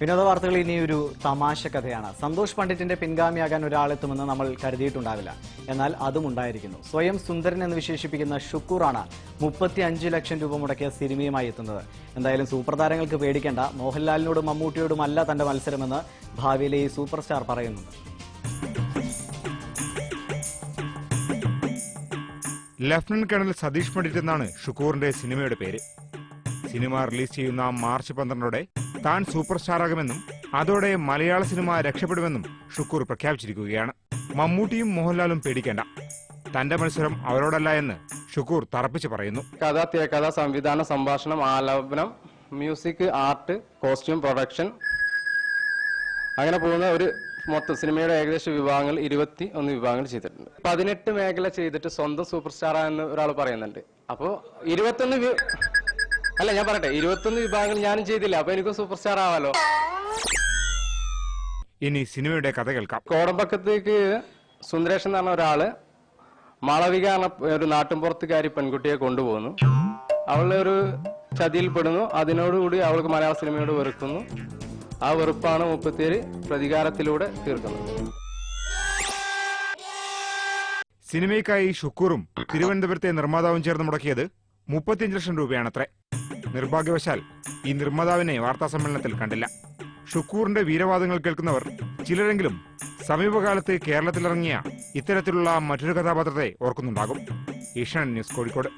വിനോദ വാർത്തകൾ ഇനി ഒരു തമാശ കഥയാണ്. സന്തോഷ് പണ്ഡിറ്റിന്റെ പിൻഗാമിയാകാൻ ഒരാളെത്തുമെന്ന് നമ്മൾ കരുതിയിട്ടുണ്ടാവില്ല. എന്നാൽ അതും ഉണ്ടായിരിക്കുന്നു. സ്വയം സുന്ദരൻ എന്ന് വിശേഷിപ്പിക്കുന്ന ഷുക്കൂറാണ് 35 ലക്ഷം രൂപ മുടക്കിയ സിനിമയുമായി എത്തുന്നത്. എന്തായാലും സൂപ്പർ താരങ്ങൾക്ക് പേടിക്കേണ്ട, മോഹൻലാലിനോടും മമ്മൂട്ടിയോടുമല്ല തന്റെ മത്സരമെന്ന് ഭാവിയിലെ ഈ സൂപ്പർ സ്റ്റാർ പറയുന്നുണ്ട്. ലഫ്റ്റനന്റ് കേണൽ സതീഷ് പണ്ഡിറ്റ് എന്നാണ് ഷുക്കൂറിന്റെ സിനിമയുടെ പേര്. സിനിമ റിലീസ് ചെയ്യുന്ന മാർച്ച് 12 താൻ സൂപ്പർ സ്റ്റാറാകുമെന്നും അതോടെ മലയാള സിനിമ രക്ഷപ്പെടുമെന്നും ഷുക്കൂർ പ്രഖ്യാപിച്ചിരിക്കുകയാണ്. മമ്മൂട്ടിയും മോഹൻലാലും പേടിക്കേണ്ട, തന്റെ മത്സരം അവരോടല്ല എന്ന് ഷുക്കൂർ തറപ്പിച്ച് പറയുന്നു. കഥ, തിരക്കഥ, സംവിധാനം, സംഭാഷണം, ആലാപനം, മ്യൂസിക്, ആർട്ട്, കോസ്റ്റ്യൂം, പ്രൊഡക്ഷൻ, അങ്ങനെ പോകുന്ന ഒരു മൊത്തം സിനിമയുടെ ഏകദേശം വിഭാഗങ്ങൾ 21 വിഭാഗങ്ങൾ ചെയ്തിട്ടുണ്ട്. 18 മേഖല ചെയ്തിട്ട് സ്വന്തം സൂപ്പർ സ്റ്റാർ എന്ന് ഒരാൾ പറയുന്നുണ്ട്. അപ്പോ 21 അല്ല, ഞാൻ പറയട്ടെ, 21 വിഭാഗങ്ങൾ ഞാനും ചെയ്തില്ല. അപ്പൊ എനിക്കും സൂപ്പർ സ്റ്റാർ ആവാലോ. ഇനി സിനിമയുടെ കഥ കേൾക്കാം. കോടമ്പക്കത്തേക്ക് സുന്ദരേഷൻ എന്ന് പറഞ്ഞ ഒരാള് മാളവിക എന്ന ഒരു നാട്ടിൻപുറത്തുകാരി പെൺകുട്ടിയെ കൊണ്ടുപോകുന്നു. അവളെ ഒരു ചതിയിൽപ്പെടുന്നു. അതിനോടുകൂടി അവൾക്ക് മലയാള സിനിമയോട് വെറുക്കുന്നു. ആ വെറുപ്പാണ് 37 പ്രതികാരത്തിലൂടെ തീർക്കുന്നത്. സിനിമയ്ക്കായി ഷുക്കൂറും തിരുവനന്തപുരത്തെ നിർമ്മാതാവും ചേർന്ന് മുടക്കിയത് 35 ലക്ഷം രൂപയാണത്രേ. നിർഭാഗ്യവശാൽ ഈ നിർമ്മാതാവിനെ വാർത്താസമ്മേളനത്തിൽ കണ്ടില്ല. ഷുക്കൂറിന്റെ വീരവാദങ്ങൾ കേൾക്കുന്നവർ ചിലരെങ്കിലും സമീപകാലത്ത് കേരളത്തിലിറങ്ങിയ ഇത്തരത്തിലുള്ള മറ്റൊരു കഥാപാത്രത്തെ ഓർക്കുന്നുണ്ടാകും. ഏഷ്യാനെറ്റ് ന്യൂസ്, കോഴിക്കോട്.